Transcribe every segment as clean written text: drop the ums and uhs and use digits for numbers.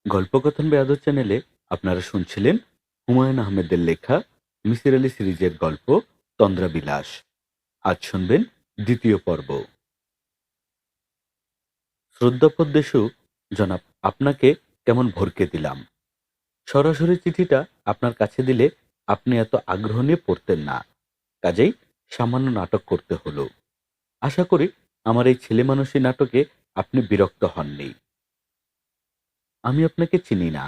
গল্পকথন বেয়াদত চ্যানেলে আপনারা শুনছিলেন হুমায়ুন আহমেদের লেখা মিসির আলী সিরিজের গল্প তন্দ্রাবিলাস। আজ শুনবেন দ্বিতীয় পর্ব। শ্রদ্ধাপদ্মেষু জনাব, আপনাকে কেমন ভরকে দিলাম। সরাসরি চিঠিটা আপনার কাছে দিলে আপনি এত আগ্রহ নিয়ে পড়তেন না, কাজেই সামান্য নাটক করতে হলো। আশা করি আমার এই ছেলেমানুষী নাটকে আপনি বিরক্ত হননি। আমি আপনাকে চিনি না,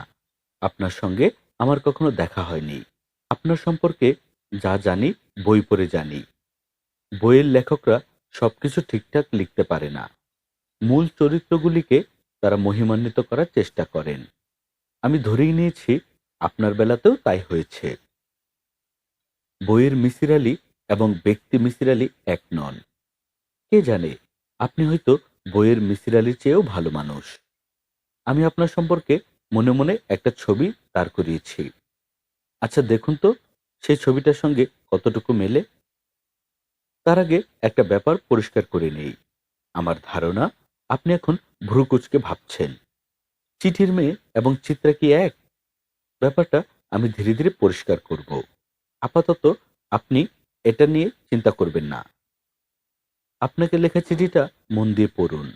আপনার সঙ্গে আমার কখনো দেখা হয়নি। আপনার সম্পর্কে যা জানি বই পড়ে জানি। বইয়ের লেখকরা সবকিছু ঠিকঠাক লিখতে পারে না। মূল চরিত্রগুলিকে তারা মহিমান্বিত করার চেষ্টা করেন। আমি ধরেই নিয়েছি আপনার বেলাতেও তাই হয়েছে। বইয়ের মিসির আলী এবং ব্যক্তি মিসির আলী এক নন। কে জানে, আপনি হয়তো বইয়ের মিসির আলীর চেয়েও ভালো মানুষ। আমি আপনার সম্পর্কে মনে মনে একটা ছবি দাঁড় করিয়েছি। আচ্ছা দেখুন তো, সেই ছবিটার সঙ্গে কতটুকু মেলে। তার আগে একটা ব্যাপার পরিষ্কার করে নেই। আমার ধারণা আপনি এখন ভ্রুকুচকে ভাবছেন, চিঠির মেয়ে এবং চিত্রা কি এক? ব্যাপারটা আমি ধীরে ধীরে পরিষ্কার করব। আপাতত আপনি এটা নিয়ে চিন্তা করবেন না। আপনাকে লেখা চিঠিটা মন দিয়ে পড়ুন।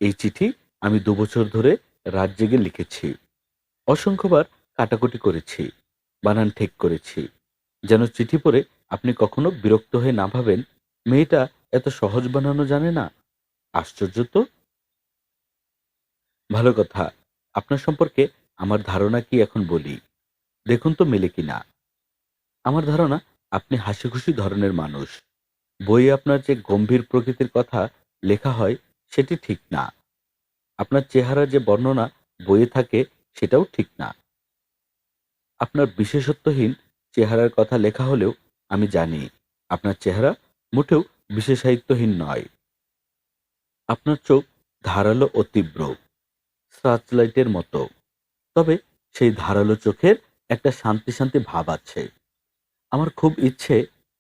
এই চিঠি আমি 2 বছর ধরে রাত জেগে লিখেছি। অসংখ্যবার কাটাকুটি করেছি, বানান ঠিক করেছি, যেন চিঠি পড়ে আপনি কখনো বিরক্ত হয়ে না ভাবেন মেয়েটা এত সহজ বানানো জানে না। আশ্চর্য তো। ভালো কথা, আপনার সম্পর্কে আমার ধারণা কি এখন বলি, দেখুন তো মেলে কিনা। আমার ধারণা আপনি হাসিখুশি ধরনের মানুষ। বইয়ে আপনার যে গম্ভীর প্রকৃতির কথা লেখা হয় সেটি ঠিক না। আপনার চেহারার যে বর্ণনা বইয়ে থাকে সেটাও ঠিক না। আপনার বিশেষত্বহীন চেহারার কথা লেখা হলেও আমি জানি আপনার চেহারা মোটেও বিশেষায়িত্বহীন নয়। আপনার চোখ ধারালো ও তীব্র, সার্চলাইটের মতো। তবে সেই ধারালো চোখের একটা শান্তি শান্তি ভাব আছে। আমার খুব ইচ্ছে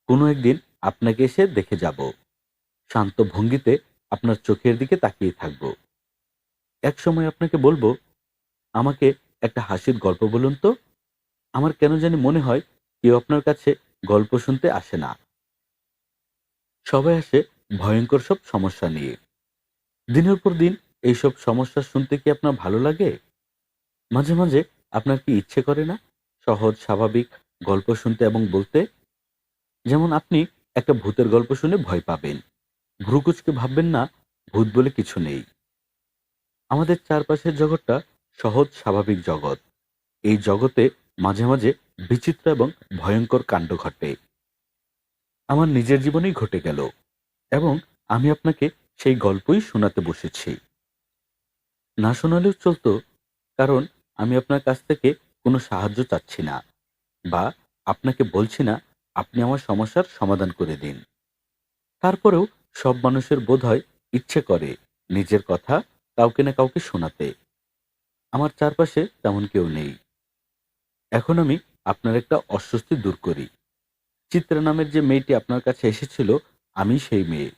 কোনো একদিন আপনাকে এসে দেখে যাব। শান্ত ভঙ্গিতে আপনার চোখের দিকে তাকিয়ে থাকব। একসময় আপনাকে বলবো, আমাকে একটা হাসির গল্প বলুন তো। আমার কেন জানি মনে হয় কেউ আপনার কাছে গল্প শুনতে আসে না। সবাই আসে ভয়ঙ্কর সব সমস্যা নিয়ে। দিনের পর দিন এইসব সমস্যা শুনতে কি আপনার ভালো লাগে? মাঝে মাঝে আপনার কি ইচ্ছে করে না সহজ স্বাভাবিক গল্প শুনতে এবং বলতে? যেমন আপনি একটা ভূতের গল্প শুনে ভয় পাবেন, ভ্রুকুচকে ভাববেন না ভূত বলে কিছু নেই। আমাদের চারপাশের জগৎটা সহজ স্বাভাবিক জগৎ। এই জগতে মাঝে মাঝে বিচিত্র এবং ভয়ঙ্কর কাণ্ড ঘটে। আমার নিজের জীবনেই ঘটে গেল এবং আমি আপনাকে সেই গল্পই শোনাতে বসেছি। না শোনালেও চলতো, কারণ আমি আপনার কাছ থেকে কোনো সাহায্য চাচ্ছি না, বা আপনাকে বলছি না আপনি আমার সমস্যার সমাধান করে দিন। তারপরেও সব মানুষের বোধহয় ইচ্ছে করে নিজের কথা কাউকে না কাউকে শোনাতে। আমার চারপাশে তেমন কেউ নেই। এখন আমি আপনার একটা অস্বস্তি দূর করি। চিত্রা নামের যে মেয়েটি আপনার কাছে এসেছিল, আমি সেই মেয়ে।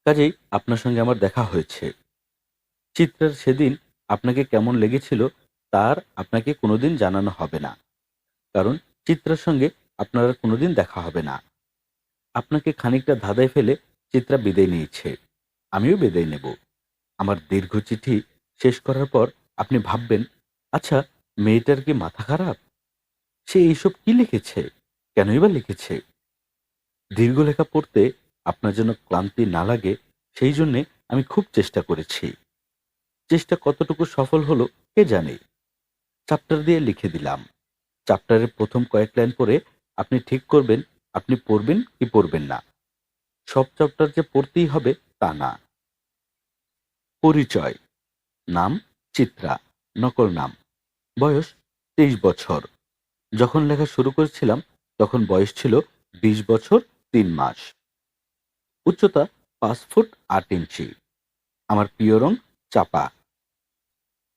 কাজেই আপনার সঙ্গে আমার দেখা হয়েছে। চিত্রার সেদিন আপনাকে কেমন লেগেছিল তার আপনাকে কোনোদিন জানানো হবে না, কারণ চিত্রার সঙ্গে আপনার আর কোনোদিন দেখা হবে না। আপনাকে খানিকটা ধাঁধায় ফেলে চিত্রা বিদায় নিয়েছে, আমিও বিদায় নেব। আমার দীর্ঘ চিঠি শেষ করার পর আপনি ভাববেন, আচ্ছা মেয়েটার কি মাথা খারাপ? সে এইসব কি লিখেছে, কেনই বা লিখেছে? দীর্ঘ লেখা পড়তে আপনার জন্য ক্লান্তি না লাগে সেই জন্যে আমি খুব চেষ্টা করেছি। চেষ্টা কতটুকু সফল হলো কে জানে। চ্যাপ্টার দিয়ে লিখে দিলাম। চ্যাপ্টারের প্রথম কয়েক লাইন পড়ে আপনি ঠিক করবেন আপনি পড়বেন কি পড়বেন না। সব চ্যাপ্টার যে পড়তেই হবে তা না। পরিচয়: নাম চিত্রা, নকল নাম। বয়স 23 বছর। যখন লেখা শুরু করেছিলাম তখন বয়স ছিল 20 বছর 3 মাস। উচ্চতা 5 ফুট 8 ইঞ্চি। আমার প্রিয় রং চাপা।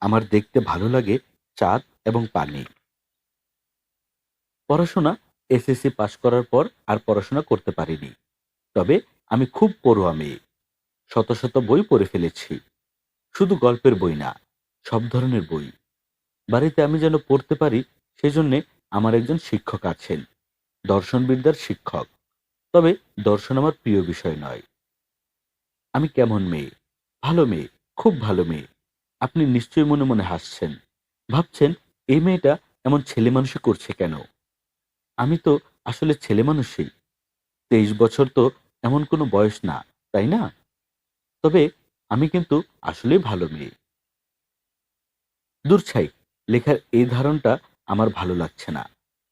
আমার দেখতে ভালো লাগে চাঁদ এবং পানি। পড়াশোনা এসএসসি পাশ করার পর আর পড়াশোনা করতে পারিনি। তবে আমি খুব পড়ুয়া মেয়ে। শত শত বই পড়ে ফেলেছি। শুধু গল্পের বই না, সব ধরনের বই। বাড়িতে আমি যেন পড়তে পারি সেজন্যে আমার একজন শিক্ষক আছেন, দর্শনবিদ্যার শিক্ষক। তবে দর্শন আমার প্রিয় বিষয় নয়। আমি কেমন মেয়ে? ভালো মেয়ে, খুব ভালো মেয়ে। আপনি নিশ্চয়ই মনে মনে হাসছেন, ভাবছেন এই মেয়েটা এমন ছেলেমানুষি করছে কেন? আমি তো আসলে ছেলেমানুষই। 23 বছর তো এমন কোনো বয়স না, তাই না? তবে আমি কিন্তু আসলেই ভালো মেয়ে। দূর ছাই, লেখার এই ধারণটা আমার ভালো লাগছে না।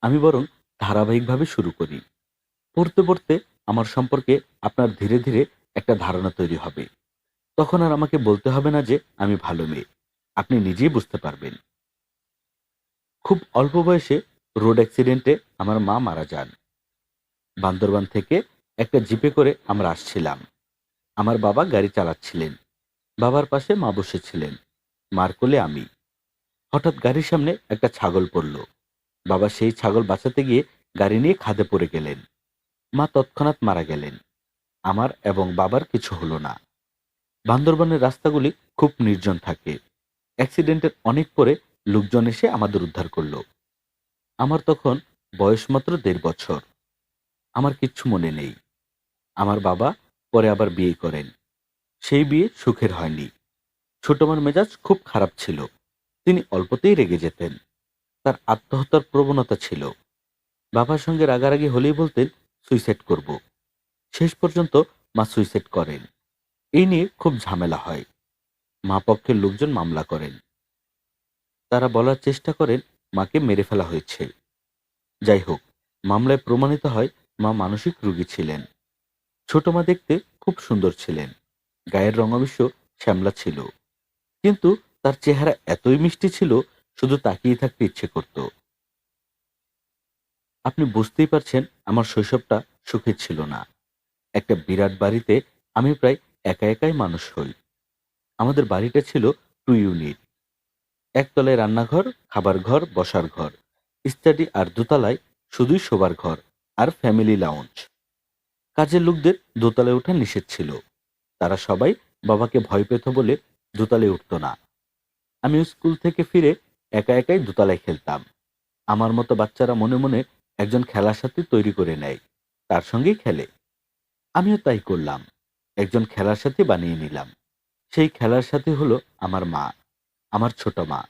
আমি বরং ধারাবাহিকভাবে শুরু করি। পড়তে পড়তে আমার সম্পর্কে আপনার ধীরে ধীরে একটা ধারণা তৈরি হবে। তখন আর আমাকে বলতে হবে না যে আমি ভালো মেয়ে। আপনি নিজেই বুঝতে পারবেন। খুব অল্প বয়সে রোড অ্যাক্সিডেন্টে আমার মা মারা যান। বান্দরবান থেকে একটা জিপে করে আমরা আসছিলাম। আমার বাবা গাড়ি চালাচ্ছিলেন। বাবার পাশে মা বসেছিলেন। মার কোলে আমি। হঠাৎ গাড়ির সামনে একটা ছাগল পড়ল। বাবা সেই ছাগল বাঁচাতে গিয়ে গাড়ি নিয়ে খাদে পড়ে গেলেন। মা তৎক্ষণাৎ মারা গেলেন। আমার এবং বাবার কিছু হলো না। বান্দরবানের রাস্তাগুলি খুব নির্জন থাকে। অ্যাক্সিডেন্টের অনেক পরে লোকজন এসে আমাদের উদ্ধার করল। আমার তখন বয়স মাত্র 1.5 বছর। আমার কিচ্ছু মনে নেই। আমার বাবা পরে আবার বিয়ে করেন। সেই বিয়ে সুখের হয়নি। ছোট মার মেজাজ খুব খারাপ ছিল। তিনি অল্পতেই রেগে যেতেন। তার আত্মহত্যার প্রবণতা ছিল। বাবার সঙ্গে রাগারাগি হলেই বলতেন সুইসাইড করব। শেষ পর্যন্ত মা সুইসাইড করেন। এই নিয়ে খুব ঝামেলা হয়। মা পক্ষের লোকজন মামলা করেন। তারা বলার চেষ্টা করেন মাকে মেরে ফেলা হয়েছে। যাই হোক, মামলায় প্রমাণিত হয় মা মানসিক রোগী ছিলেন। ছোট মা দেখতে খুব সুন্দর ছিলেন। গায়ের রং অবশ্য শ্যামলা ছিল, কিন্তু তার চেহারা এতই মিষ্টি ছিল, শুধু তাকিয়ে থাকতে ইচ্ছে করত। আপনি বুঝতেই পারছেন আমার শৈশবটা সুখের ছিল না। একটা বিরাট বাড়িতে আমি প্রায় একা একাই মানুষ হই। আমাদের বাড়িটা ছিল 2 ইউনিট। একতলায় রান্নাঘর, খাবার ঘর, বসার ঘর, স্টাডি, আর দোতলায় শুধুই শোবার ঘর আর ফ্যামিলি লাউঞ্জ। কাজের লোকদের দোতলায় ওঠা নিষেধ ছিল। তারা সবাই বাবাকে ভয় পেত বলে দোতলায় উঠত না। আমি স্কুল থেকে ফিরে একা একাই দোতলায় খেলতাম। আমার মতো বাচ্চারা মনে মনে একজন খেলার সাথী তৈরি করে নেয়, তার সঙ্গেই খেলে। আমিও তাই করলাম। একজন খেলার সাথী বানিয়ে নিলাম। সেই খেলার সাথী হলো আমার মা, আমার ছোট মা।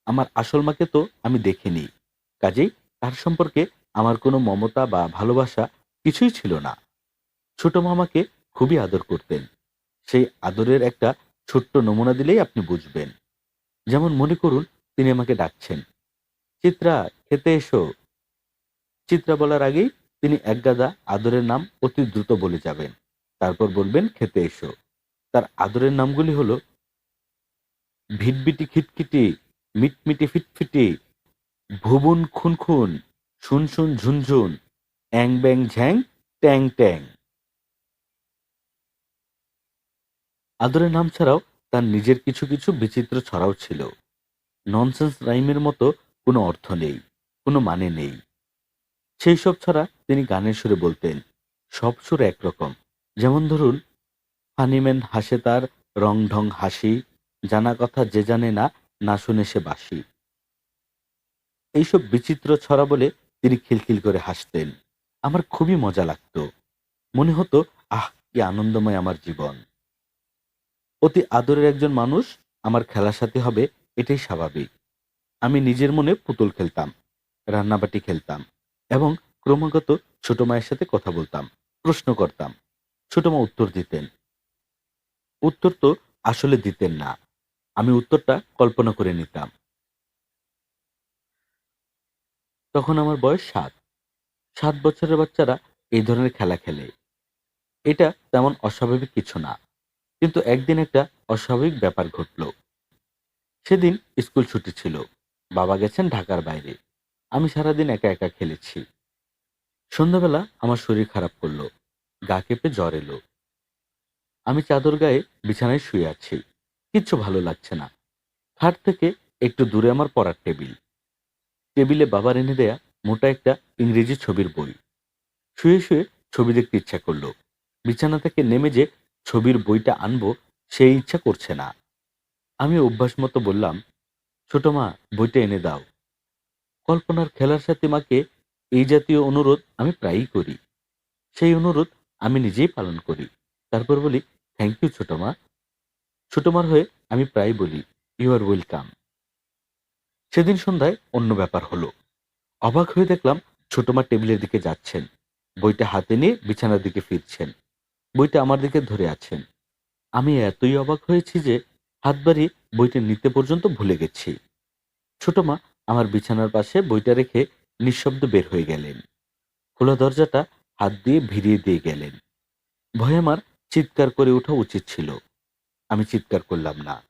আমার আসল মাকে তো আমি দেখিনি। কাজেই তার সম্পর্কে আমার কোনো মমতা বা ভালোবাসা কিছুই ছিল না। ছোট মামাকে খুবই আদর করতেন। সেই আদরের একটা ছোট্ট নমুনা দিলেই আপনি বুঝবেন। যেমন মনে করুন তিনি আমাকে ডাকছেন, চিত্রা, খেতে এসো। চিত্রা বলার আগেই তিনি একগাদা আদরের নাম অতি দ্রুত বলে যাবেন। তারপর বলবেন খেতে এসো। তার আদরের নামগুলি হলো ভিটবিটি খিটখিটি, মিটমিটি ফিটফিটি, ভুবুন খুনখুন, শুনশুন ঝুনঝুন, অ্যাং ব্যাং ঝ্যাং, ট্যাং ট্যাং। আদরের নাম ছাড়াও তার নিজের কিছু কিছু বিচিত্র ছড়াও ছিল। ননসেন্স রাইমের মতো কোনো অর্থ নেই, কোনো মানে নেই। সেই সব ছড়া তিনি গানের সুরে বলতেন। সব সুর একরকম। যেমন ধরুন, ফানিম্যান হাসে তার রং ঢং হাসি, জানা কথা যে জানে না, না শুনে সে বাসি। এইসব বিচিত্র ছড়া বলে তিনি খিলখিল করে হাসতেন। আমার খুবই মজা লাগতো। মনে হতো, আহ, কি আনন্দময় আমার জীবন। অতি আদরের একজন মানুষ আমার খেলার সাথে হবে, এটাই স্বাভাবিক। আমি নিজের মনে পুতুল খেলতাম, রান্নাবাটি খেলতাম এবং ক্রমাগত ছোট মায়ের সাথে কথা বলতাম, প্রশ্ন করতাম। ছোট মা উত্তর দিতেন। উত্তর তো আসলে দিতেন না, আমি উত্তরটা কল্পনা করে নিতাম। তখন আমার বয়স 7। 7 বছরের বাচ্চারা এই ধরনের খেলা খেলে। এটা তেমন অস্বাভাবিক কিছু না। কিন্তু একদিন একটা অস্বাভাবিক ব্যাপার ঘটল। সেদিন স্কুল ছুটি ছিল। বাবা গেছেন ঢাকার বাইরে। আমি সারাদিন একা একা খেলেছি। সন্ধ্যাবেলা আমার শরীর খারাপ করলো। গা কেঁপে জ্বর এলো। আমি চাদর গায়ে বিছানায় শুয়ে আছি। কিচ্ছু ভালো লাগছে না। খাট থেকে একটু দূরে আমার পড়ার টেবিল। টেবিলে বাবার এনে দেয়া মোটা একটা ইংরেজি ছবির বই। শুয়ে শুয়ে ছবি দেখতে ইচ্ছা করলো। বিছানা থেকে নেমে যে ছবির বইটা আনবো, সেই ইচ্ছা করছে না। আমি অভ্যাস মতো বললাম, ছোট মা, বইটা এনে দাও। কল্পনার খেলার সাথে মাকে এই জাতীয় অনুরোধ আমি প্রায়ই করি। সেই অনুরোধ আমি নিজেই পালন করি। তারপর বলি, থ্যাংক ইউ ছোট মা। ছোট মার হয়ে আমি প্রায় বলি, ইউ আর ওয়েলকাম। সেদিন সন্ধ্যায় অন্য ব্যাপার হলো। অবাক হয়ে দেখলাম ছোট মা টেবিলের দিকে যাচ্ছেন, বইটা হাতে নিয়ে বিছানার দিকে ফিরছেন, বইটা আমার দিকে ধরে আছেন। আমি এতই অবাক হয়েছি যে হাত বাড়িয়ে বইটা নিতে পর্যন্ত ভুলে গেছি। ছোট মা আমার বিছানার পাশে বইটা রেখে নিঃশব্দে বের হয়ে গেলেন। খোলা দরজাটা হাত দিয়ে ভিড়িয়ে দিয়ে গেলেন। ভয়ে আমার চিৎকার করে ওঠা উচিত ছিল। আমি চিৎকার করলাম না।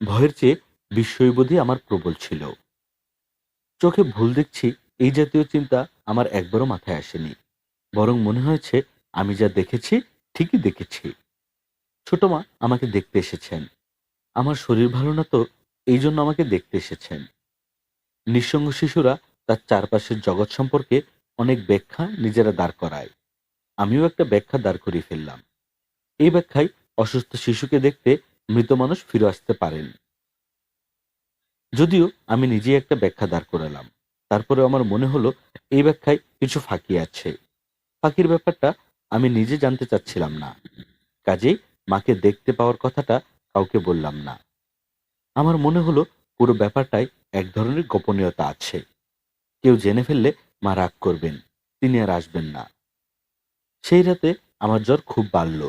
ভয়ের চেয়ে বিস্ময়বোধই আমার প্রবল ছিল। চোখে ভুল দেখছি, এই জাতীয় চিন্তা আমার একবারও মাথায় আসেনি। বরং মনে হয়েছে আমি যা দেখেছি ঠিকই দেখেছি। ছোট মা আমাকে দেখতে এসেছেন। আমার শরীর ভালো না তো, এই জন্য আমাকে দেখতে এসেছেন। নিঃসঙ্গ শিশুরা তার চারপাশের জগৎ সম্পর্কে অনেক ব্যাখ্যা নিজেরা দাঁড় করায়। আমিও একটা ব্যাখ্যা দাঁড় করিয়ে ফেললাম। এই ব্যাখ্যায় অসুস্থ শিশুকে দেখতে মৃত মানুষ ফিরে আসতে পারেন। যদিও আমি নিজেই একটা ব্যাখ্যা দাঁড় করালাম, তারপরে আমার মনে হলো এই ব্যাখ্যায় কিছু ফাঁকি আছে। ফাঁকির ব্যাপারটা আমি নিজে জানতে চাচ্ছিলাম না। কাজেই মাকে দেখতে পাওয়ার কথাটা কাউকে বললাম না। আমার মনে হলো পুরো ব্যাপারটায় এক ধরনের গোপনীয়তা আছে। কেউ জেনে ফেললে মা রাগ করবেন, তিনি আর আসবেন না। সেই রাতে আমার জ্বর খুব বাড়ল।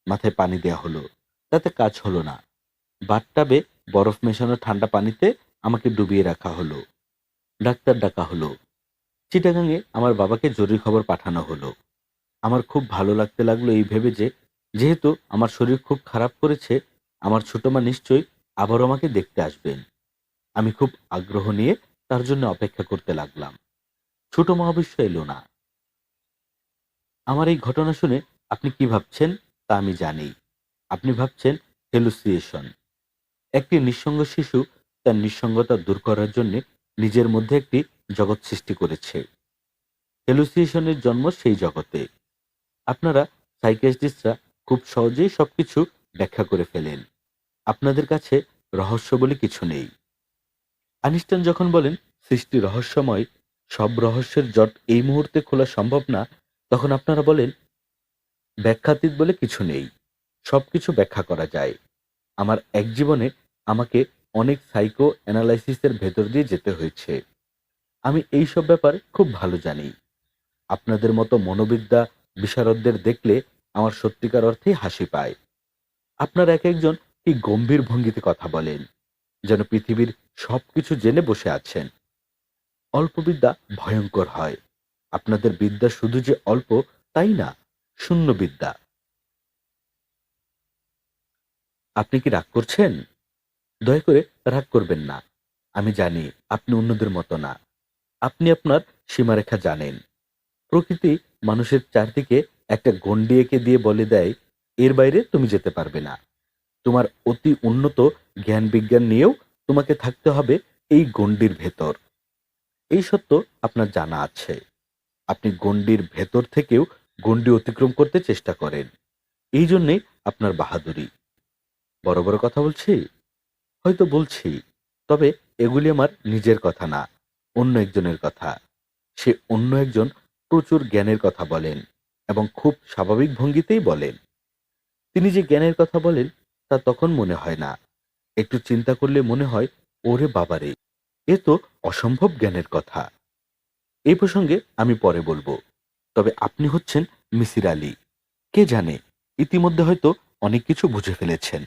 মাথায় পানি দেয়া হলো, তাতে কাজ হলো না। বাথটাবে বরফ মেশানো ঠান্ডা পানিতে আমাকে ডুবিয়ে রাখা হলো। ডাক্তার ডাকা হলো। চিটাগাঙে আমার বাবাকে জরুরি খবর পাঠানো হলো। আমার খুব ভালো লাগতে লাগলো এই ভেবে যে যেহেতু আমার শরীর খুব খারাপ করেছে, আমার ছোট মা নিশ্চয়ই আবার আমাকে দেখতে আসবেন। আমি খুব আগ্রহ নিয়ে তার জন্য অপেক্ষা করতে লাগলাম। ছোট মা অবশ্য এলো না। আমার এই ঘটনা শুনে আপনি কি ভাবছেন তা আমি জানি। আপনি ভাবছেন হ্যালুসিনেশন। একটি নিঃসঙ্গ শিশু তার নিঃসঙ্গতা দূর করার জন্য নিজের মধ্যে একটি জগৎ সৃষ্টি করেছে। হ্যালুসিনেশনের জন্ম সেই জগতে। আপনারা সাইকিয়াট্রিস্টরা খুব সহজেই সবকিছু ব্যাখ্যা করে ফেলেন। আপনাদের কাছে রহস্য বলে কিছু নেই। আইনস্টাইন যখন বলেন সৃষ্টি রহস্যময়, সব রহস্যের জট এই মুহূর্তে খোলা সম্ভব না, তখন আপনারা বলেন ব্যাখ্যাতীত বলে কিছু নেই, সবকিছু ব্যাখ্যা করা যায়। আমার এক জীবনে আমাকে অনেক সাইকো অ্যানালাইসিসের ভেতর দিয়ে যেতে হয়েছে। আমি এই সব ব্যাপার খুব ভালো জানি। আপনাদের মতো মনোবিদ্যা বিশারদদের দেখলে আমার সত্যিকার অর্থেই হাসি পায়। আপনারা এক একজন কি গম্ভীর ভঙ্গিতে কথা বলেন, যেন পৃথিবীর সবকিছু জেনে বসে আছেন। অল্প বিদ্যা ভয়ঙ্কর হয়। আপনাদের বিদ্যা শুধু যে অল্প তাই না, শূন্য বিদ্যা। আপনি কি রাগ করছেন? দয়া করে রাগ করবেন না। আমি জানি আপনি অন্যদের মতো না। আপনি আপনার সীমারেখা জানেন। প্রকৃতি মানুষের চারদিকে একটা গণ্ডি এঁকে দিয়ে বলে দেয়, এর বাইরে তুমি যেতে পারবে না। তোমার অতি উন্নত জ্ঞান বিজ্ঞান নিয়েও তোমাকে থাকতে হবে এই গণ্ডির ভেতর। এই সত্য আপনার জানা আছে। আপনি গণ্ডির ভেতর থেকেও গণ্ডি অতিক্রম করতে চেষ্টা করেন। এই জন্যেই আপনার বাহাদুরি। বড় বড় কথা বলছি? হয়তো বলছি, তবে এগুলি আমার নিজের কথা না, অন্য একজনের কথা। সে অন্য একজন প্রচুর জ্ঞানের কথা বলেন এবং খুব স্বাভাবিক ভঙ্গিতেই বলেন। তিনি যে জ্ঞানের কথা বলেন তা তখন মনে হয় না। একটু চিন্তা করলে মনে হয়, ওরে বাবারে, এ তো অসম্ভব জ্ঞানের কথা। এই প্রসঙ্গে আমি পরে বলবো। তবে আপনি হচ্ছেন মিসির আলী। কে জানে, ইতিমধ্যে হয়তো অনেক কিছু বুঝে ফেলেছেন।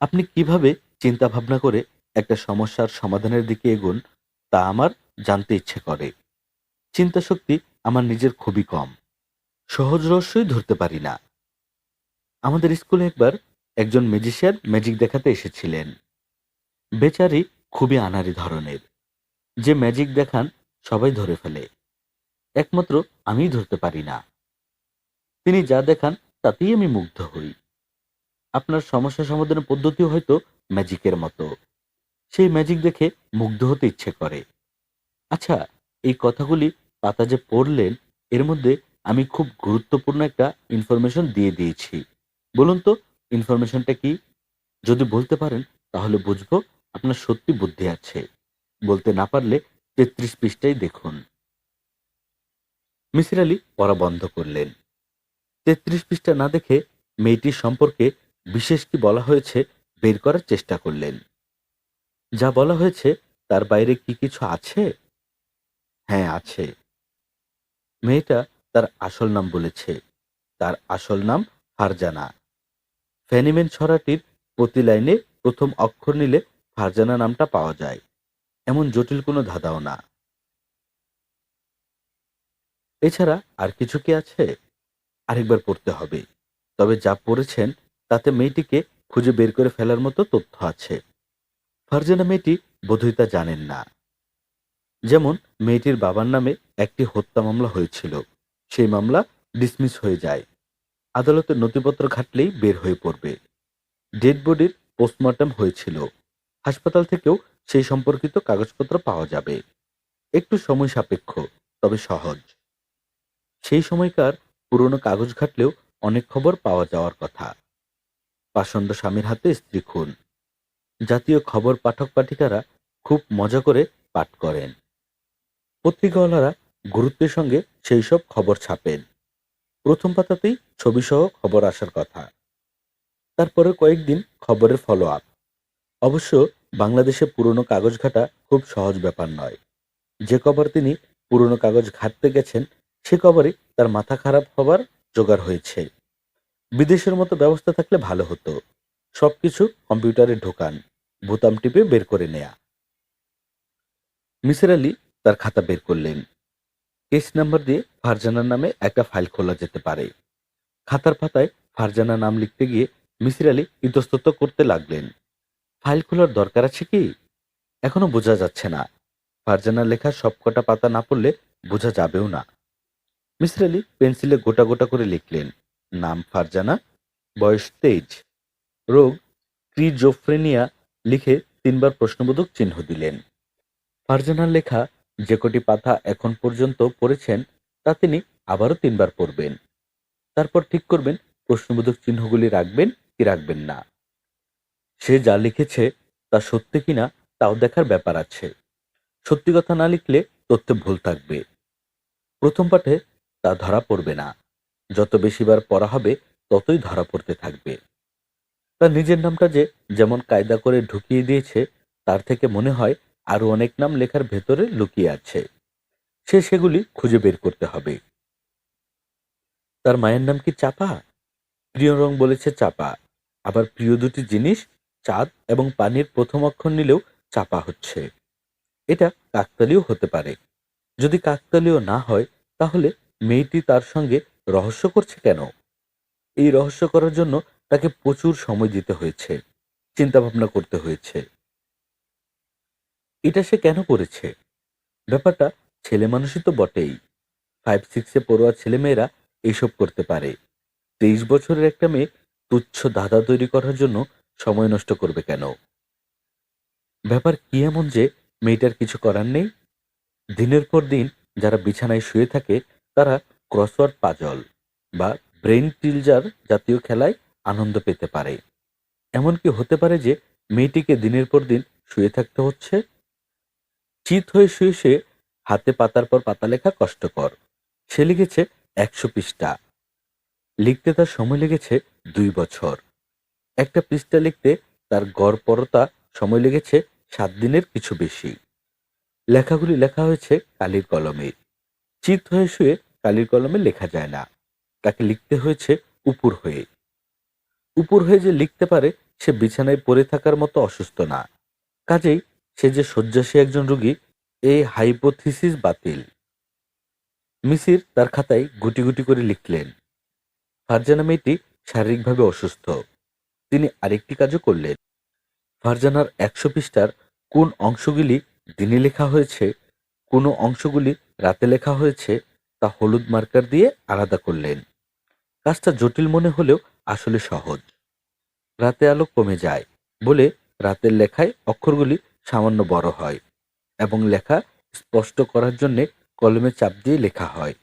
আপনি কিভাবে চিন্তা ভাবনা করে একটা সমস্যার সমাধানের দিকে এগোন তা আমার জানতে ইচ্ছে করে। চিন্তা শক্তি আমার নিজের খুবই কম। সহজ রহস্যই ধরতে পারি না। আমাদের স্কুলে একবার একজন ম্যাজিশিয়ান ম্যাজিক দেখাতে এসেছিলেন। বেচারি খুবই আনাড়ি ধরনের। যে ম্যাজিক দেখান সবাই ধরে ফেলে, একমাত্র আমিই ধরতে পারি না। তিনি যা দেখান তাতেই আমি মুগ্ধ হই। আপনার সমস্যা সমাধানের পদ্ধতিও হয়তো ম্যাজিকের মতো। সেই ম্যাজিক দেখে মুগ্ধ হতে ইচ্ছে করে। আচ্ছা, এই কথাগুলি পাতা যে পড়লেন, এর মধ্যে আমি খুব গুরুত্বপূর্ণ একটা ইনফরমেশন দিয়ে দিয়েছি। বলুন তো ইনফরমেশনটা কি? যদি বলতে পারেন তাহলে বুঝবো আপনার সত্যি বুদ্ধি আছে। বলতে না পারলে ৩৩ পৃষ্ঠাই দেখুন। মিসির আলি পড়া বন্ধ করলেন। ৩৩ পৃষ্ঠা না দেখে মেয়েটির সম্পর্কে বিশেষ কি বলা হয়েছে বের করার চেষ্টা করলেন। যা বলা হয়েছে তার বাইরে কি কিছু আছে? হ্যাঁ, আছে। মেয়েটা তার আসল নাম বলেছে। তার আসল নাম ফারজানা। ফেনিম্যান ছড়াটির প্রতি লাইনে প্রথম অক্ষর নিলে ফারজানা নামটা পাওয়া যায়। এমন জটিল কোনো ধাঁধাও না। এছাড়া আর কিছু কি আছে? আরেকবার পড়তে হবে। তবে যা পড়েছেন তাতে মেয়েটিকে খুঁজে বের করে ফেলার মতো তথ্য আছে। ফারজানা মেয়েটি বোধহয় তা জানেন না। যেমন মেয়েটির বাবার নামে একটি হত্যা মামলা হয়েছিল। সেই মামলা ডিসমিস হয়ে যায়। আদালতের নথিপত্র ঘাটলেই বের হয়ে পড়বে। ডেড বডির পোস্টমর্টম হয়েছিল। হাসপাতাল থেকেও সেই সম্পর্কিত কাগজপত্র পাওয়া যাবে। একটু সময় সাপেক্ষ, তবে সহজ। সেই সময়কার পুরনো কাগজ ঘাটলেও অনেক খবর পাওয়া যাওয়ার কথা। পাষণ্ড স্বামীর হাতে স্ত্রী খুন। জাতীয় খবর পাঠক পাঠিকারা খুব মজা করে পাঠ করেন। পত্রিকাওয়ালারা গুরুত্বের সঙ্গে সেই সব খবর ছাপেন। প্রথম পাতাতেই ছবিসহ খবর আসার কথা। তারপরে কয়েকদিন খবরের ফলো আপ। অবশ্য বাংলাদেশে পুরনো কাগজ ঘাটা খুব সহজ ব্যাপার নয়। যে কবার তিনি পুরনো কাগজ ঘাটতে গেছেন সে কবারই তার মাথা খারাপ হবার জোগাড় হয়েছে। বিদেশের মতো ব্যবস্থা থাকলে ভালো হতো। সবকিছু কম্পিউটারে ঢোকান, বোতাম টিপে বের করে নেয়া। মিসির আলি তার খাতা বের করলেন। কেস নাম্বার দিয়ে ফারজানার নামে একটা ফাইল খোলা যেতে পারে। খাতার পাতায় ফারজানা নাম লিখতে গিয়ে মিসির আলি ইতস্তত করতে লাগলেন। ফাইল খোলার দরকার আছে কি? এখনো বোঝা যাচ্ছে না। ফারজানার লেখা সবকটা পাতা না পড়লে বোঝা যাবেও না। মিসির আলি পেন্সিলে গোটা গোটা করে লিখলেন, নাম ফারজানা, বয়স 23, রোগ ক্রিজোফ্রেনিয়া লিখে 3বার প্রশ্নবোধক চিহ্ন দিলেন। ফারজানার লেখা যে কটি পাতা এখন পর্যন্ত পড়েছেন তা তিনি আবারও 3বার পড়বেন। তারপর ঠিক করবেন প্রশ্নবোধক চিহ্নগুলি রাখবেন কি রাখবেন না। সে যা লিখেছে তা সত্যি কিনা তাও দেখার ব্যাপার আছে। সত্যি কথা না লিখলে তথ্যে ভুল থাকবে। প্রথম পাঠে তা ধরা পড়বে না। যত বেশিবার পড়া হবে ততই ধরা পড়তে থাকবে। তার নিজের নামটা যে যেমন কায়দা করে ঢুকিয়ে দিয়েছে তার থেকে মনে হয় আরো অনেক নাম লেখার ভেতরে লুকিয়ে আছে। সে সেগুলি খুঁজে বের করতে হবে। তার মায়ের নাম কি চাপা? প্রিয় রং বলেছে চাপা। আবার প্রিয় দুটি জিনিস চাঁদ এবং পানির প্রথম অক্ষর নিলেও চাপা হচ্ছে। এটা কাকতালীয় হতে পারে। যদি কাকতালীয় না হয় তাহলে মেয়েটি তার সঙ্গে রহস্য করছে কেন? এই রহস্য করার জন্য তাকে প্রচুর সময় দিতে হয়েছে, চিন্তা ভাবনা করতে হয়েছে। এটা সে কেন করেছে? ব্যাপারটা ছেলে মানুষই তো বটেই। 5-6 পড়ুয়া ছেলেমেয়েরা এইসব করতে পারে। 23 বছরের একটা মেয়ে তুচ্ছ ধাঁধা তৈরি করার জন্য সময় নষ্ট করবে কেন? ব্যাপার কি এমন যে মেয়েটার কিছু করার নেই? দিনের পর দিন যারা বিছানায় শুয়ে থাকে তারা ক্রসওয়ার্ড পাজল বা ব্রেইন টিলজার জাতীয় খেলায় আনন্দ পেতে পারে। এমন কি হতে পারে যে মেয়েটিকে দিনের পর দিন শুয়ে থাকতে হচ্ছে? চিত হয়ে শুয়ে সে হাতে পাতার পর পাতা লেখা কষ্টকর। সে লিখেছে 100 পৃষ্ঠা। লিখতে তার সময় লেগেছে 2 বছর। একটা পৃষ্ঠা লিখতে তার গড়পড়তা সময় লেগেছে 7 দিনের কিছু বেশি। লেখাগুলি লেখা হয়েছে কালির কলমে। চিত হয়ে শুয়ে কালির কলমে লেখা যায় না। তাকে লিখতে হয়েছে উপুর হয়ে। উপুর হয়ে যে লিখতে পারে সে বিছানায় পড়ে থাকার মতো অসুস্থ না। কাজেই সে যে শয্যাশী একজন রোগী, এই হাইপোথিসিস বাতিল। মিসির তার খাতায় গুটি গুটি করে লিখলেন, ফারজানা মেয়েটি শারীরিকভাবে অসুস্থ। তিনি আরেকটি কাজও করলেন। ফারজানার 100 পৃষ্ঠার কোন অংশগুলি দিনে লেখা হয়েছে, কোন অংশগুলি রাতে লেখা হয়েছে তা হলুদ মার্কার দিয়ে আলাদা করলেন। কাজটা জটিল মনে হলেও আসলে সহজ। রাতে আলো কমে যায় বলে রাতের লেখায় অক্ষরগুলি সামান্য বড় হয় এবং লেখা স্পষ্ট করার জন্যে কলমে চাপ দিয়ে লেখা হয়।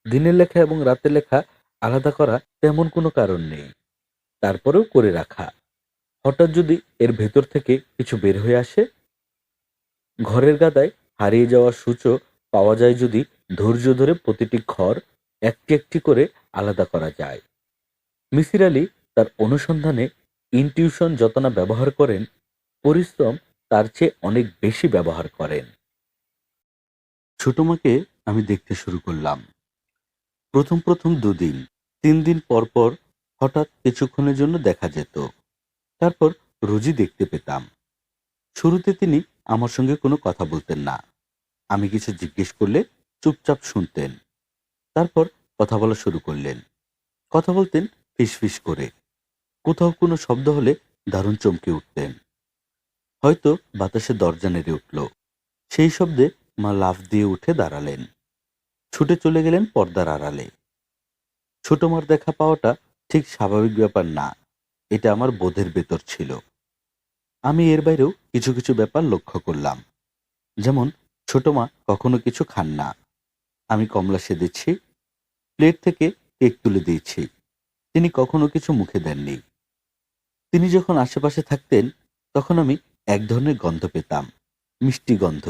দিনের লেখা এবং রাতের লেখা আলাদা করা তেমন কোনো কারণ নেই, তারপরেও করে রাখা। হঠাৎ যদি এর ভেতর থেকে কিছু বের হয়ে আসে? ঘরের গাদায় হারিয়ে যাওয়া সূচক পাওয়া যায় যদি ধৈর্য ধরে প্রতিটি ঘর একটি একটি করে আলাদা করা যায়। মিসির আলি তার অনুসন্ধানে ইনটিউশন যত না ব্যবহার করেন, পরিশ্রম তার চেয়ে অনেক বেশি ব্যবহার করেন। ছোট মাকে আমি দেখতে শুরু করলাম। প্রথম ২ দিন, ৩ দিন পর পর হঠাৎ কিছুক্ষণের জন্য দেখা যেত। তারপর রোজই দেখতে পেতাম। শুরুতে তিনি আমার সঙ্গে কোনো কথা বলতেন না। আমি কিছু জিজ্ঞেস করলে চুপচাপ শুনতেন। তারপর কথা বলা শুরু করলেন। কথা বলতেন ফিসফিস করে। কোথাও কোনো শব্দ হলে দারুণ চমকে উঠতেন। হয়তো বাতাসে দরজা নেড়ে উঠল। সেই শব্দে মা লাফ দিয়ে উঠে দাঁড়ালেন। ছুটে চলে গেলেন পর্দার আড়ালে। ছোট মার দেখা পাওয়াটা ঠিক স্বাভাবিক ব্যাপার না। এটা আমার বোধের ভেতর ছিল। আমি এর বাইরেও কিছু কিছু ব্যাপার লক্ষ্য করলাম। যেমন ছোট মা কখনো কিছু খান না। আমি কমলা সেধেছি, প্লেট থেকে কেক তুলে দিয়েছি। তিনি কখনো কিছু মুখে দেননি। তিনি যখন আশেপাশে থাকতেন তখন আমি এক ধরনের গন্ধ পেতাম, মিষ্টি গন্ধ,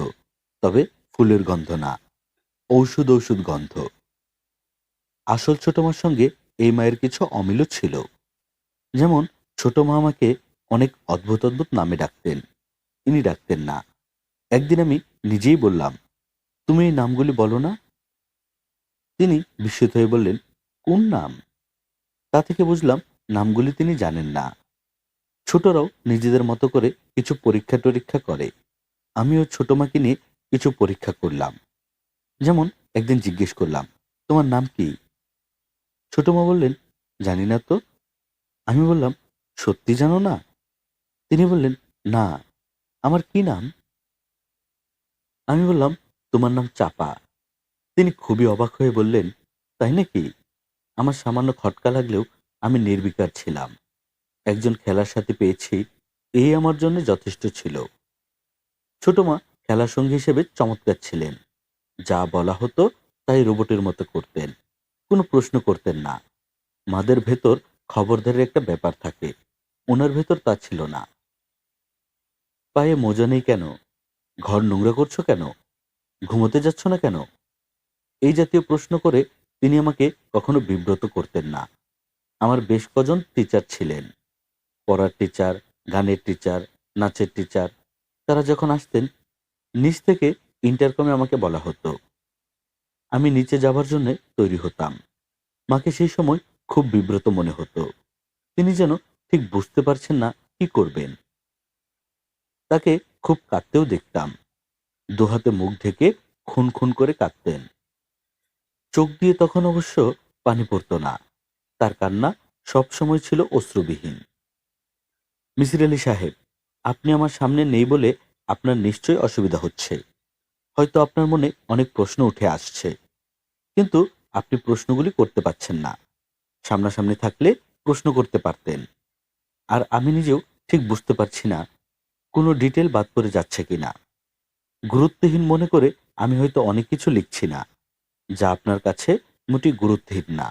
তবে ফুলের গন্ধ না, ঔষধ গন্ধ। আসল ছোট মার সঙ্গে এই মায়ের কিছু অমিলও ছিল। যেমন ছোট মা আমাকে অনেক অদ্ভুত অদ্ভুত নামে ডাকতেন, ইনি ডাকতেন না। একদিন আমি নিজেই বললাম, তুমি এই নামগুলি বলো না। তিনি বিস্মিত হয়ে বললেন, কোন নাম? তা থেকে বুঝলাম নামগুলি তিনি জানেন না। ছোটরাও নিজেদের মতো করে কিছু পরীক্ষা টরীক্ষা করে। আমিও ছোট মাকে নিয়ে কিছু পরীক্ষা করলাম। যেমন একদিন জিজ্ঞেস করলাম, তোমার নাম কি? ছোট মা বললেন, জানি না তো। আমি বললাম, সত্যি জানো না? তিনি বললেন, না, আমার কি নাম? আমি বললাম, তোমার নাম চাপা। তিনি খুবই অবাক হয়ে বললেন, তাই নাকি? আমার সামান্য খটকা লাগলেও আমি নির্বিকার ছিলাম। একজন খেলার সাথে পেয়েছি, এই আমার জন্য যথেষ্ট ছিল। ছোট মা খেলার সঙ্গী হিসেবে চমৎকার ছিলেন। যা বলা হতো তাই রোবটের মতো করতেন, কোনো প্রশ্ন করতেন না। মাদের ভেতর খবরদারির একটা ব্যাপার থাকে, ওনার ভেতর তা ছিল না। পায়ে মোজা নেই কেন? ঘর নোংরা করছো কেন? ঘুমোতে যাচ্ছ না কেন? এই জাতীয় প্রশ্ন করে তিনি আমাকে কখনো বিব্রত করতেন না। আমার বেশ কজন টিচার ছিলেন, পড়ার টিচার, গানের টিচার, নাচের টিচার। তারা যখন আসতেন নিচ থেকে ইন্টারকমে আমাকে বলা হতো। আমি নিচে যাবার জন্য তৈরি হতাম। মাকে সেই সময় খুব বিব্রত মনে হতো। তিনি যেন ঠিক বুঝতে পারছেন না কি করবেন। তাকে খুব কাঁদতেও দেখতাম। দুহাতে মুখ ঢেকে খুন খুন করে কাঁদতেন। চোখ দিয়ে তখন অবশ্য পানি পড়তো না। তার কান্না সবসময় ছিল অশ্রুবিহীন। মিসির আলি সাহেব, আপনি আমার সামনে নেই বলে আপনার নিশ্চয়ই অসুবিধা হচ্ছে। হয়তো আপনার মনে অনেক প্রশ্ন উঠে আসছে, কিন্তু আপনি প্রশ্নগুলি করতে পারছেন না। সামনাসামনি থাকলে প্রশ্ন করতে পারতেন। আর আমি নিজেও ঠিক বুঝতে পারছি না কোনো ডিটেল বাদ পড়ে যাচ্ছে কিনা। গুরুত্বহীন মনে করে আমি হয়তো অনেক কিছু লিখছি না, যা আপনার কাছে মোটেই গুরুত্বহীন না।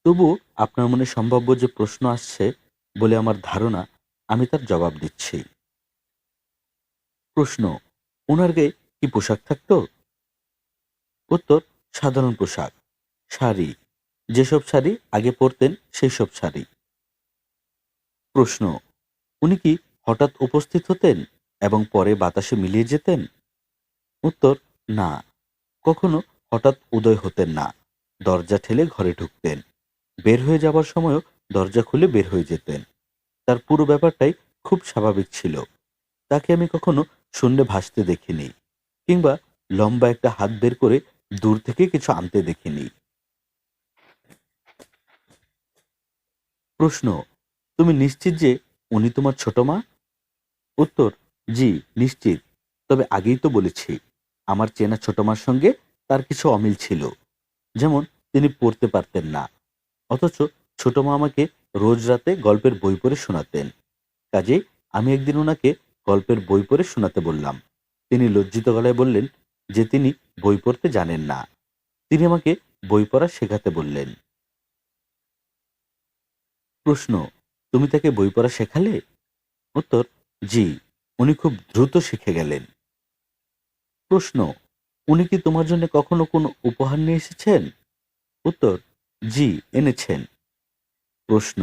তবুও আপনার মনে সম্ভাব্য যে প্রশ্ন আসছে বলে আমার ধারণা, আমি তার জবাব দিচ্ছি। প্রশ্ন, ওনার গায়ে কি পোশাক থাকতো? উত্তর, সাধারণ পোশাক, শাড়ি, যেসব শাড়ি আগে পরতেন সেই সব শাড়ি। প্রশ্ন, উনি কি হঠাৎ উপস্থিত হতেন এবং পরে বাতাসে মিলিয়ে যেতেন? উত্তর, না, কখনো হঠাৎ উদয় হতেন না। দরজা ঠেলে ঘরে ঢুকতেন, বের হয়ে যাবার সময়ও দরজা খুলে বের হয়ে যেতেন। তার পুরো ব্যাপারটাই খুব স্বাভাবিক ছিল। তাকে আমি কখনো শূন্যে ভাসতে দেখিনি, কিংবা লম্বা একটা হাত বের করে দূর থেকে কিছু আনতে দেখিনি। প্রশ্ন, তুমি নিশ্চিত যে উনি তোমার ছোট মা? উত্তর, জি, নিশ্চিত। তবে আগেই তো বলেছি, আমার চেনা ছোট মার সঙ্গে তার কিছু অমিল ছিল। যেমন তিনি পড়তে পারতেন না, অথচ ছোট মা আমাকে রোজ রাতে গল্পের বই পড়ে শোনাতেন। কাজেই আমি একদিন ওনাকে গল্পের বই পড়ে শোনাতে বললাম। তিনি লজ্জিত গলায় বললেন যে তিনি বই পড়তে জানেন না। তিনি আমাকে বই পড়া শেখাতে বললেন। প্রশ্ন, তুমি তাকে বই পড়া শেখালে? উত্তর, জি, উনি খুব দ্রুত শিখে গেলেন। প্রশ্ন, উনি কি তোমার জন্য কখনো কোনো উপহার নিয়ে এসেছেন? উত্তর, জি, এনেছেন। প্রশ্ন,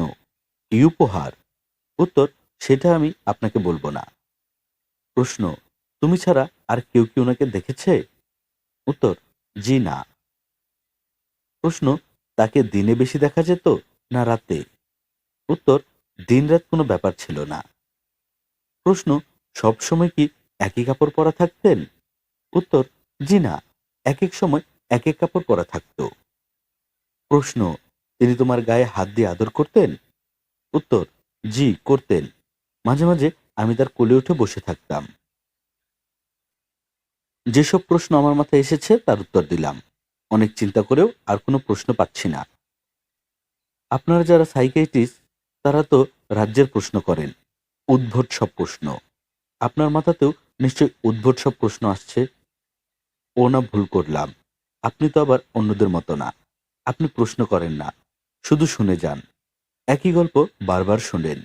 কি উপহার? উত্তর, সেটা আমি আপনাকে বলবো না। প্রশ্ন, তুমি ছাড়া আর কেউ কি ওনাকে দেখেছে? উত্তর, জি না। প্রশ্ন, তাকে দিনে বেশি দেখা যেত না রাতে? উত্তর, দিন-রাত কোনো ব্যাপার ছিল না। প্রশ্ন, সবসময় কি একই কাপড় পরা থাকতেন? উত্তর, জি না, একেক সময় একেক কাপড় পরা থাকত। প্রশ্ন, তিনি তোমার গায়ে হাত দিয়ে আদর করতেন? উত্তর, জি, করতেন। মাঝে মাঝে আমি তার কোলে উঠে বসে থাকতাম। যেসব প্রশ্ন আমার মাথায় এসেছে তার উত্তর দিলাম। অনেক চিন্তা করেও আর কোনো প্রশ্ন পাচ্ছি না। আপনারা যারা সাইকিয়াট্রিস্ট তারা তো রাজ্যের প্রশ্ন করেন, উদ্ভট সব প্রশ্ন। আপনার মাথাতেও নিশ্চয়ই উদ্ভট সব প্রশ্ন আসছে। ও না, ভুল করলাম। আপনি তো আবার অন্যদের মতো না। আপনি প্রশ্ন করেন না, শুধু শুনে যান। একই গল্প বারবার শোনেন।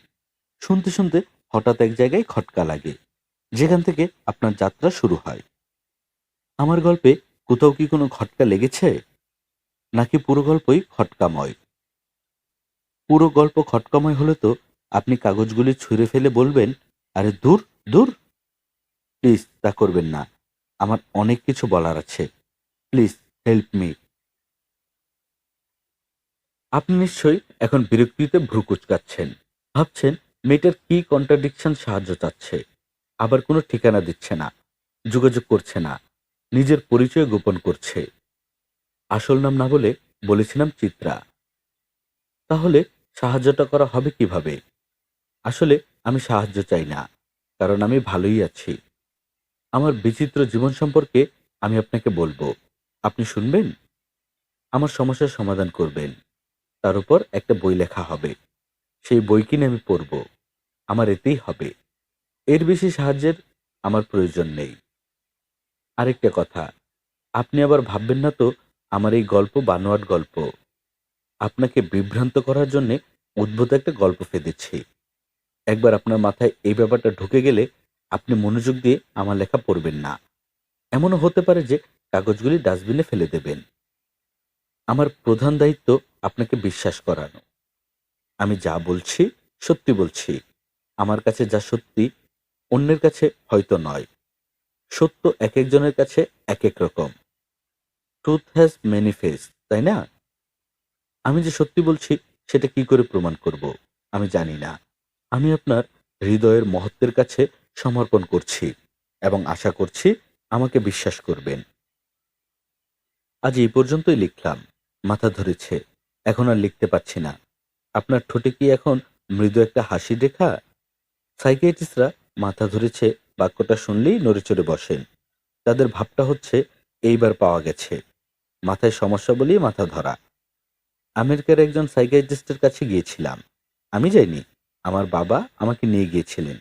শুনতে শুনতে হঠাৎ এক জায়গায় খটকা লাগে, যেখান থেকে আপনার যাত্রা শুরু হয়। আমার গল্পে কোথাও কি কোনো খটকা লেগেছে, নাকি পুরো গল্পই খটকাময়? পুরো গল্প খটকাময় হলে তো আপনি কাগজগুলি ছুঁড়ে ফেলে বলবেন, আরে দূর, দূর। প্লিজ তা করবেন না। আমার অনেক কিছু বলার আছে। Please help me. আপনি নিশ্চয়ই এখন বিরক্তিতে ভ্রু কুঁচকাচ্ছেন। ভাবছেন, মেয়েটার কি কন্ট্রাডিকশন, সাহায্য চাচ্ছে, আবার কোনো ঠিকানা দিচ্ছে না, যোগাযোগ করছে না, নিজের পরিচয় গোপন করছে। আসল নাম না বলে বলেছিলাম চিত্রা। তাহলে সাহায্যটা করা হবে কিভাবে? আসলে আমি সাহায্য চাই না, কারণ আমি ভালোই আছি। আমার বিচিত্র জীবন সম্পর্কে আমি আপনাকে বলবো। আপনি শুনবেন? আমার সমস্যার সমাধান করবেন। তার উপর একটা বই লেখা হবে। সেই বই কিনে আমি পড়ব। আমার এতেই হবে। এর বেশি সাহায্যের আমার প্রয়োজন নেই। আরেকটা কথা, আপনি আবার ভাববেন না তো আমার এই গল্প বানোয়াট গল্প। আপনাকে বিভ্রান্ত করার জন্যে উদ্ভূত একটা গল্প ফেঁদেছি। একবার আপনার মাথায় এই ব্যাপারটা ঢুকে গেলে আপনি মনোযোগ দিয়ে আমার লেখা পড়বেন না। এমনও হতে পারে যে কাগজগুলি ডাস্টবিনে ফেলে দেবেন। আমার প্রধান দায়িত্ব আপনাকে বিশ্বাস করানো। আমি যা বলছি সত্যি বলছি। আমার কাছে যা সত্যি অন্যের কাছে হয়তো নয়। সত্য একেকজনের কাছে একেক রকম। ট্রুথ হ্যাজ মেনি ফেস, তাই না? আমি যে সত্যি বলছি সেটা কি করে প্রমাণ করব? আমি জানি না। আমি আপনার হৃদয়ের মহত্বের কাছে সমর্পণ করছি এবং আশা করছি আমাকে বিশ্বাস করবেন। আজ এই পর্যন্তই লিখলাম। মাথা ধরেছে। এখন আর লিখতে পারছি না। আপনার ঠোঁটে কি এখন মৃদু একটা হাসির রেখা? সাইকিয়াট্রিস্টরা মাথা ধরেছে বাক্যটা শুনলেই নড়েচড়ে বসেন। তাদের ভাবটা হচ্ছে এইবার পাওয়া গেছে। মাথায় সমস্যা বলেই মাথা ধরা। আমেরিকার একজন সাইকিয়াট্রিস্টের কাছে গিয়েছিলাম। আমি যাইনি। আমার বাবা আমাকে নিয়ে গিয়েছিলেন।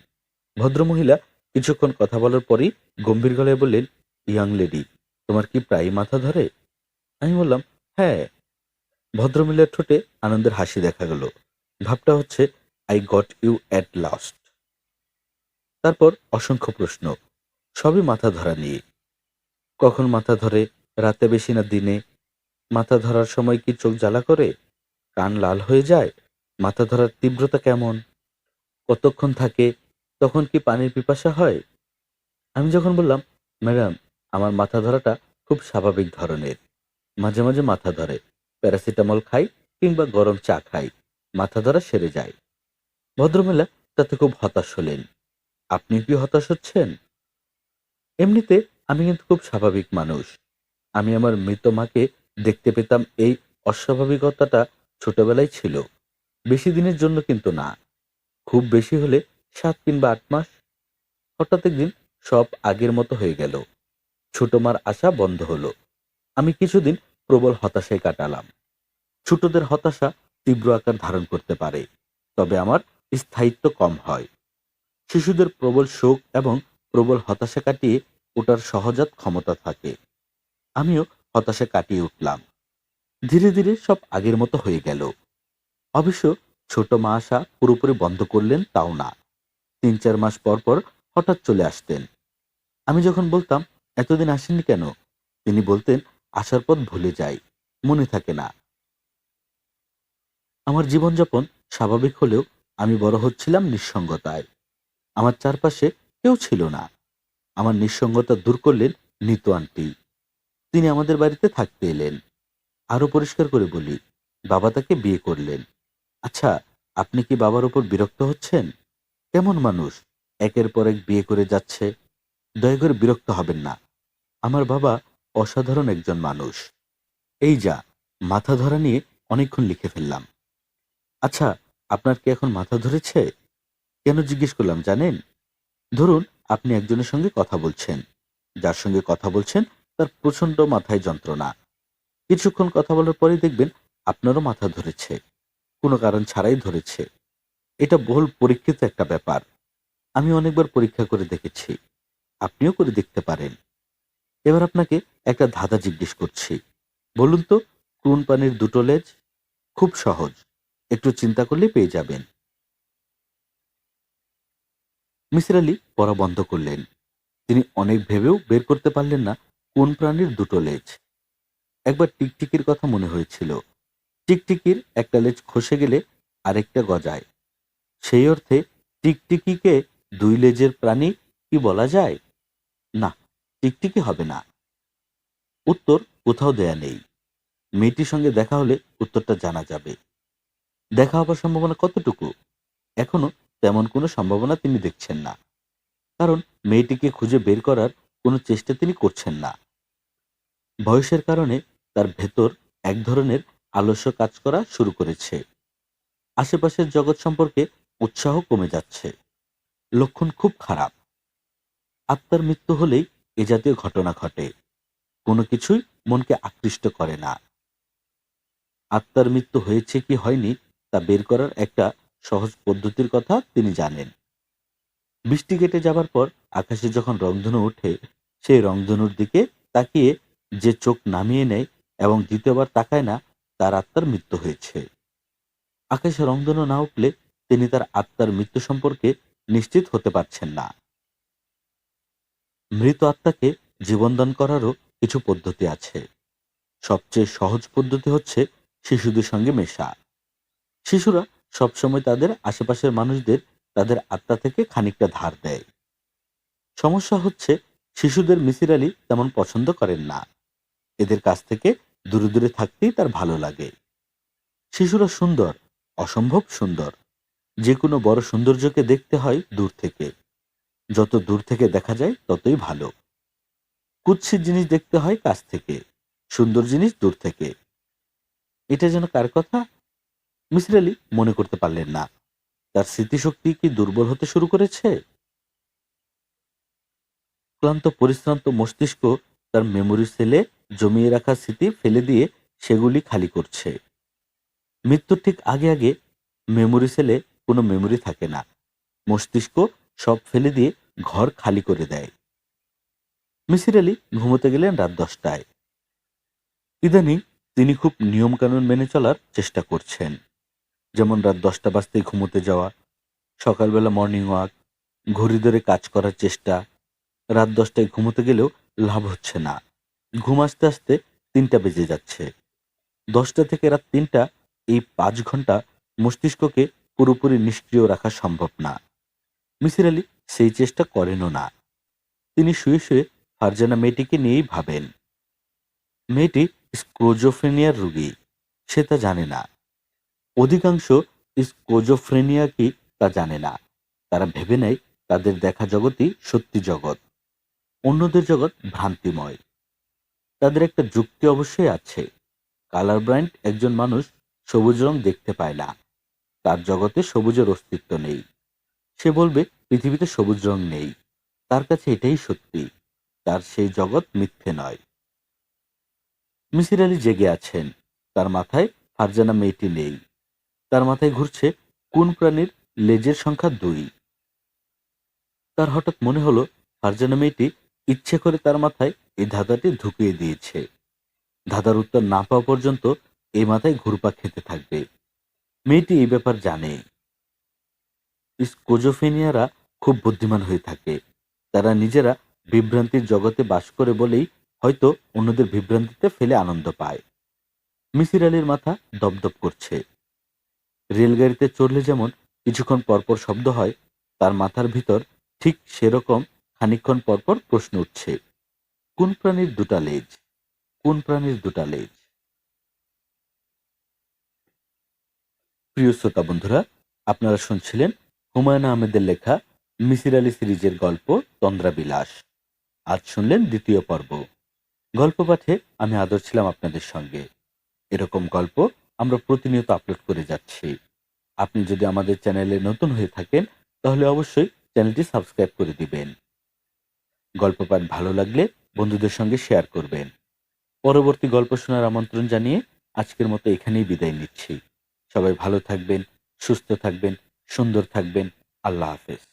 ভদ্রমহিলা কিছুক্ষণ কথা বলার পরই গম্ভীর গলায় বললেন, ইয়াং লেডি, তোমার কি প্রায়ই মাথা ধরে? আমি বললাম, হ্যাঁ। ভদ্রমহিলার ঠোঁটে আনন্দের হাসি দেখা গেল। ভাবটা হচ্ছে, I got you at last. তারপর অসংখ্য প্রশ্ন, সবই মাথা ধরা নিয়ে। কখন মাথা ধরে? রাতে বেশি না দিনে? মাথা ধরার সময় কি চোখ জ্বালা করে? কান লাল হয়ে যায়? মাথা ধরার তীব্রতা কেমন? কতক্ষণ থাকে? তখন কি পানির পিপাসা হয়? আমি যখন বললাম, ম্যাডাম, আমার মাথা ধরাটা খুব স্বাভাবিক ধরনের। মাঝে মাঝে মাথা ধরে। প্যারাসিটামল খাই কিংবা গরম চা খাই। মাথা ধরা সেরে যায়। ভদ্রমহিলা তাতে খুব হতাশ হলেন। আপনি কি হতাশ হচ্ছেন? এমনিতে আমি কিন্তু খুব স্বাভাবিক মানুষ। আমি আমার মৃত মাকে দেখতে পেতাম, এই অস্বাভাবিকতাটা ছোটবেলায় ছিল। বেশি দিনের জন্য কিন্তু না। খুব বেশি হলে ৭ কিংবা ৮ মাস। হঠাৎ একদিন সব আগের মতো হয়ে গেল। ছোট মার আশা বন্ধ হলো। আমি কিছুদিন প্রবল হতাশায় কাটালাম। ছোটদের হতাশা তীব্র আকার ধারণ করতে পারে, তবে আমার স্থায়িত্ব কম হয়। শিশুদের প্রবল শোক এবং প্রবল হতাশা কাটিয়ে ওঠার সহজাত ক্ষমতা থাকে। আমিও হতাশা কাটিয়ে উঠলাম। ধীরে ধীরে সব আগের মতো হয়ে গেল। অবশ্য ছোট মা আশা পুরোপুরি বন্ধ করলেন তাও না। 3-4 মাস পর পর হঠাৎ চলে আসতেন। আমি যখন বলতাম, এতদিন আসেননি কেন? তিনি বলতেন, আসার পথ ভুলে যাই, মনে থাকে না। আমার জীবনযাপন স্বাভাবিক হলেও আমি বড় হচ্ছিলাম নিঃসঙ্গতায়। আমার চারপাশে কেউ ছিল না। আমার নিঃসঙ্গতা দূর করলেন নিতু আন্টি। তিনি আমাদের বাড়িতে থাকতে এলেন। আরো পরিষ্কার করে বলি, বাবা তাকে বিয়ে করলেন। আচ্ছা, আপনি কি বাবার উপর বিরক্ত হচ্ছেন? কেমন মানুষ, একের পর এক বিয়ে করে যাচ্ছে। দয়া করে বিরক্ত হবেন না। আমার বাবা অসাধারণ একজন মানুষ। এই যা, মাথা ধরা নিয়ে অনেকক্ষণ লিখে ফেললাম। আচ্ছা, আপনার কি এখন মাথা ধরেছে? কেন জিজ্ঞেস করলাম জানেন? ধরুন, আপনি একজনের সঙ্গে কথা বলছেন। যার সঙ্গে কথা বলছেন তার প্রচন্ড মাথায় যন্ত্রণা। কিছুক্ষণ কথা বলার পরেই দেখবেন আপনারও মাথা ধরেছে, কোনো কারণ ছাড়াই ধরেছে। এটা বহুল পরীক্ষিত একটা ব্যাপার। আমি অনেকবার পরীক্ষা করে দেখেছি, আপনিও করে দেখতে পারেন। এবার আপনাকে একটা ধাঁধা জিজ্ঞেস করছি। বলুন তো, কোন প্রাণীর দুটো লেজ? খুব সহজ, একটু চিন্তা করলেই পেয়ে যাবেন। মিসির আলি পড়া বন্ধ করলেন। তিনি অনেক ভেবেও বের করতে পারলেন না কোন প্রাণীর দুটো লেজ। একবার টিকটিকির কথা মনে হয়েছিল। টিকটিকির একটা লেজ খসে গেলে আরেকটা গজায়। সেই অর্থে টিকটিকিকে দুই লেজের প্রাণী কি বলা যায়? না, টিকটিকি হবে না। উত্তর কোথাও দেয়া নেই। মেয়েটির সঙ্গে দেখা হলে উত্তরটা জানা যাবে। দেখা হবার সম্ভাবনা কতটুকু? এখনো তেমন কোনো সম্ভাবনা তিনি দেখছেন না। কারণ মেয়েটিকে খুঁজে বের করার কোনো চেষ্টা তিনি করছেন না। বয়সের কারণে তার ভেতর এক ধরনের আলস্য কাজ করা শুরু করেছে। আশেপাশের জগৎ সম্পর্কে উৎসাহ কমে যাচ্ছে। লক্ষণ খুব খারাপ। আত্মার মৃত্যু হলেই এ জাতীয় ঘটনা ঘটে। কোনো কিছুই মনকে আকৃষ্ট করে না। আত্মার মৃত্যু হয়েছে কি হয়নি তা বের করার একটা সহজ পদ্ধতির কথা তিনি জানেন। বৃষ্টি কেটে যাবার পর আকাশে যখন রংধনু ওঠে, সেই রংধনুর দিকে তাকিয়ে যে চোখ নামিয়ে নেয় এবং দ্বিতীয়বার তাকায় না, তার আত্মার মৃত্যু হয়েছে। আকাশে রংধনু না উঠলে তিনি তার আত্মার মৃত্যু সম্পর্কে নিশ্চিত হতে পারছেন না। মৃত আত্মাকে জীবনদান করারও কিছু পদ্ধতি আছে। সবচেয়ে সহজ পদ্ধতি হচ্ছে শিশুদের সঙ্গে মেশা। শিশুরা সবসময় তাদের আশেপাশের মানুষদের তাদের আত্মা থেকে খানিকটা ধার দেয়। সমস্যা হচ্ছে, শিশুদের মিসির আলি তেমন পছন্দ করেন না। এদের কাছ থেকে দূরে দূরে থাকতেই তার ভালো লাগে। শিশুরা সুন্দর, অসম্ভব সুন্দর। যে কোনো বড় সৌন্দর্যকে দেখতে হয় দূর থেকে। যত দূর থেকে দেখা যায় ততই ভালো। কুৎসিত জিনিস দেখতে হয় কাছ থেকে, সুন্দর জিনিস দূর থেকে। এটা যেন কার কথা? মিসির আলি মনে করতে পারলেন না। তার স্মৃতিশক্তি কি দুর্বল হতে শুরু করেছে? ক্লান্ত পরিশ্রান্ত মস্তিষ্ক তার মেমোরি সেলে জমিয়ে রাখা স্মৃতি ফেলে দিয়ে সেগুলি খালি করছে। মৃত্যুর ঠিক আগে আগে মেমোরি সেলে কোনো মেমোরি থাকে না। মস্তিষ্ক সব ফেলে দিয়ে ঘর খালি করে দেয়। মিসির আলি ঘুমোতে গেলেন রাত 10টায়। ইদানিং তিনি খুব নিয়মকানুন মেনে চলার চেষ্টা করছেন। যেমন রাত 10টা বাজতেই ঘুমোতে যাওয়া, সকালবেলা মর্নিং ওয়াক, ঘড়ি ধরে কাজ করার চেষ্টা। রাত 10টায় ঘুমোতে গেলেও লাভ হচ্ছে না। ঘুম আসতে আসতে 3টা বেজে যাচ্ছে। 10টা থেকে রাত 3টা, এই 5 ঘন্টা মস্তিষ্ককে পুরোপুরি নিষ্ক্রিয় রাখা সম্ভব না। মিসির আলি সেই চেষ্টা করেনও না। তিনি শুয়ে শুয়ে ফারজানা মেয়েটিকে নিয়েই ভাবেন। মেয়েটি স্ক্রোজোফ্রেনিয়ার রোগী, সে তা জানে না। অধিকাংশ স্ক্রোজোফ্রেনিয়া কি তা জানে না। তারা ভেবে নেয় তাদের দেখা জগৎই সত্যি জগৎ, অন্যদের জগৎ ভ্রান্তিময়। তাদের একটা যুক্তি অবশ্যই আছে। কালার ব্লাইন্ড একজন মানুষ সবুজ রং দেখতে পায় না। তার জগতে সবুজের অস্তিত্ব নেই। সে বলবে পৃথিবীতে সবুজ রং নেই। তার কাছে এটাই সত্যি। তার সেই জগৎ মিথ্যে নয়। মিসির আলি জেগে আছেন। তার মাথায় ফারজানা মেয়েটি নেই। তার মাথায় ঘুরছে কোন প্রাণীর লেজের সংখ্যা 2। তার হঠাৎ মনে হলো ফারজানা মেয়েটি ইচ্ছে করে তার মাথায় এই ধাঁধাটি ঢুকিয়ে দিয়েছে। ধাঁধার উত্তর না পাওয়া পর্যন্ত এই মাথায় ঘুরপাক খেতে থাকবে। মেয়েটি এই ব্যাপার জানে। স্কোজোফেনিয়ারা খুব বুদ্ধিমান হয়ে থাকে। তারা নিজেরা বিভ্রান্তির জগতে বাস করে বলেই হয়তো অন্যদের বিভ্রান্তিতে ফেলে আনন্দ পায়। মিসির আলির মাথা দপদপ করছে। রেলগাড়িতে চড়লে যেমন কিছুক্ষণ পরপর শব্দ হয়, তার মাথার ভিতর ঠিক সেরকম খানিকক্ষণ পরপর প্রশ্ন উঠছে। কোন প্রাণীর দুটা লেজ? কোন প্রাণীর দুটা লেজ? প্রিয় শ্রোতা বন্ধুরা, আপনারা শুনছিলেন হুমায়ুন আহমেদের লেখা মিসির আলি সিরিজের গল্প তন্দ্রাবিলাস। আজ শুনলেন দ্বিতীয় পর্ব। গল্প পাঠে আমি আদর ছিলাম আপনাদের সঙ্গে। এরকম গল্প আমরা প্রতিনিয়ত আপলোড করে যাচ্ছি। আপনি যদি আমাদের চ্যানেলে নতুন হয়ে থাকেন, তাহলে অবশ্যই চ্যানেলটি সাবস্ক্রাইব করে দিবেন। গল্প পাঠ ভালো লাগলে বন্ধুদের সঙ্গে শেয়ার করবেন। পরবর্তী গল্প শোনার আমন্ত্রণ জানিয়ে আজকের মতো এখানেই বিদায় নিচ্ছি। সবাই ভালো থাকবেন, সুস্থ থাকবেন, সুন্দর থাকবেন। আল্লাহ হাফেজ।